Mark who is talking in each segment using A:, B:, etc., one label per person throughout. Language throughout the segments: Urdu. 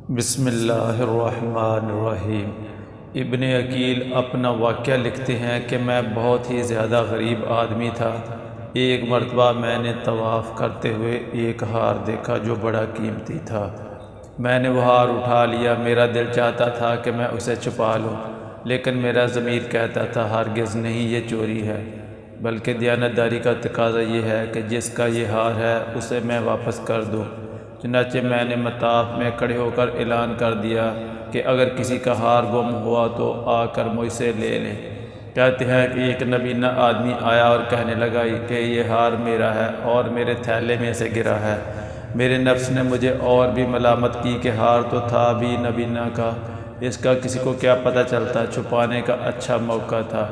A: بسم اللہ الرحمن الرحیم۔ ابن عقیل اپنا واقعہ لکھتے ہیں کہ میں بہت ہی زیادہ غریب آدمی تھا۔ ایک مرتبہ میں نے طواف کرتے ہوئے ایک ہار دیکھا جو بڑا قیمتی تھا۔ میں نے وہ ہار اٹھا لیا۔ میرا دل چاہتا تھا کہ میں اسے چھپا لوں، لیکن میرا ضمیر کہتا تھا ہرگز نہیں، یہ چوری ہے، بلکہ دیانتداری کا تقاضا یہ ہے کہ جس کا یہ ہار ہے اسے میں واپس کر دوں۔ چنانچہ میں نے مطاف میں کھڑے ہو کر اعلان کر دیا کہ اگر کسی کا ہار گم ہوا تو آ کر مجھ سے لے لے۔ کہتے ہیں کہ ایک نبینہ آدمی آیا اور کہنے لگا کہ یہ ہار میرا ہے اور میرے تھیلے میں سے گرا ہے۔ میرے نفس نے مجھے اور بھی ملامت کی کہ ہار تو تھا بھی نبینہ کا، اس کا کسی کو کیا پتہ چلتا، چھپانے کا اچھا موقع تھا،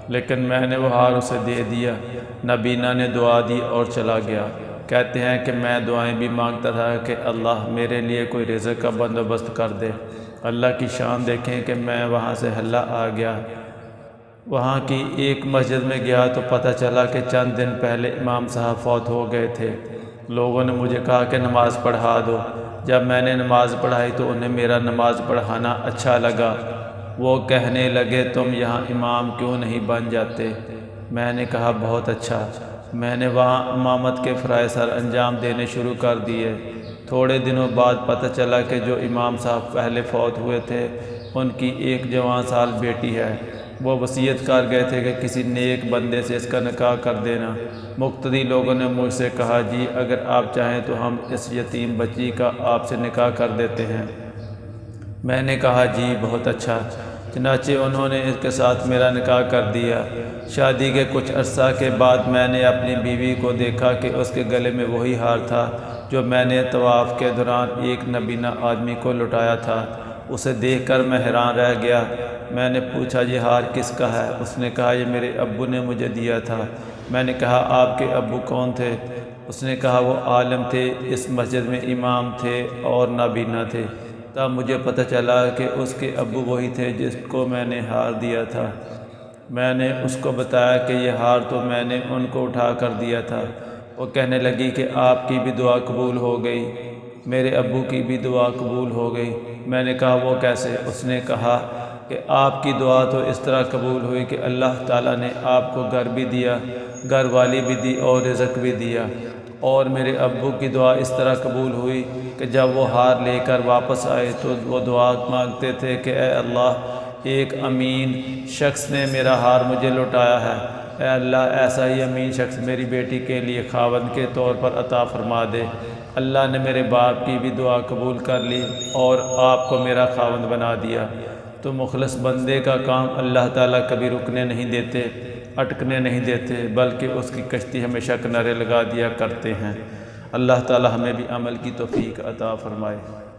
A: لیکن میں نے وہ ہار اسے دے دیا۔ نبینہ نے دعا دی اور چلا گیا۔ کہتے ہیں کہ میں دعائیں بھی مانگتا تھا کہ اللہ میرے لیے کوئی رزق کا بندوبست کر دے۔ اللہ کی شان دیکھیں کہ میں وہاں سے ہلّا آ گیا۔ وہاں کی ایک مسجد میں گیا تو پتہ چلا کہ چند دن پہلے امام صاحب فوت ہو گئے تھے۔ لوگوں نے مجھے کہا کہ نماز پڑھا دو۔ جب میں نے نماز پڑھائی تو انہیں میرا نماز پڑھانا اچھا لگا۔ وہ کہنے لگے تم یہاں امام کیوں نہیں بن جاتے؟ میں نے کہا بہت اچھا۔ میں نے وہاں امامت کے فرائض سر انجام دینے شروع کر دیے۔ تھوڑے دنوں بعد پتہ چلا کہ جو امام صاحب پہلے فوت ہوئے تھے ان کی ایک جوان سال بیٹی ہے۔ وہ وصیت کر گئے تھے کہ کسی نیک بندے سے اس کا نکاح کر دینا۔ مقتدی لوگوں نے مجھ سے کہا جی اگر آپ چاہیں تو ہم اس یتیم بچی کا آپ سے نکاح کر دیتے ہیں۔ میں نے کہا جی بہت اچھا۔ چنانچہ انہوں نے اس کے ساتھ میرا نکاح کر دیا۔ شادی کے کچھ عرصہ کے بعد میں نے اپنی بیوی کو دیکھا کہ اس کے گلے میں وہی ہار تھا جو میں نے طواف کے دوران ایک نبینہ آدمی کو لٹایا تھا۔ اسے دیکھ کر میں حیران رہ گیا۔ میں نے پوچھا یہ ہار کس کا ہے؟ اس نے کہا یہ میرے ابو نے مجھے دیا تھا۔ میں نے کہا آپ کے ابو کون تھے؟ اس نے کہا وہ عالم تھے، اس مسجد میں امام تھے اور نابینا تھے۔ تب مجھے پتہ چلا کہ اس کے ابو وہی تھے جس کو میں نے ہار دیا تھا۔ میں نے اس کو بتایا کہ یہ ہار تو میں نے ان کو اٹھا کر دیا تھا۔ وہ کہنے لگی کہ آپ کی بھی دعا قبول ہو گئی، میرے ابو کی بھی دعا قبول ہو گئی۔ میں نے کہا وہ کیسے؟ اس نے کہا کہ آپ کی دعا تو اس طرح قبول ہوئی کہ اللہ تعالیٰ نے آپ کو گھر بھی دیا، گھر والی بھی دی اور رزق بھی دیا، اور میرے ابو کی دعا اس طرح قبول ہوئی کہ جب وہ ہار لے کر واپس آئے تو وہ دعا مانگتے تھے کہ اے اللہ ایک امین شخص نے میرا ہار مجھے لوٹایا ہے، اے اللہ ایسا ہی امین شخص میری بیٹی کے لیے خاوند کے طور پر عطا فرما دے۔ اللہ نے میرے باپ کی بھی دعا قبول کر لی اور آپ کو میرا خاوند بنا دیا۔ تو مخلص بندے کا کام اللہ تعالیٰ کبھی رکنے نہیں دیتے، اٹکنے نہیں دیتے، بلکہ اس کی کشتی ہمیشہ کنارے لگا دیا کرتے ہیں۔ اللہ تعالیٰ ہمیں بھی عمل کی توفیق عطا فرمائے۔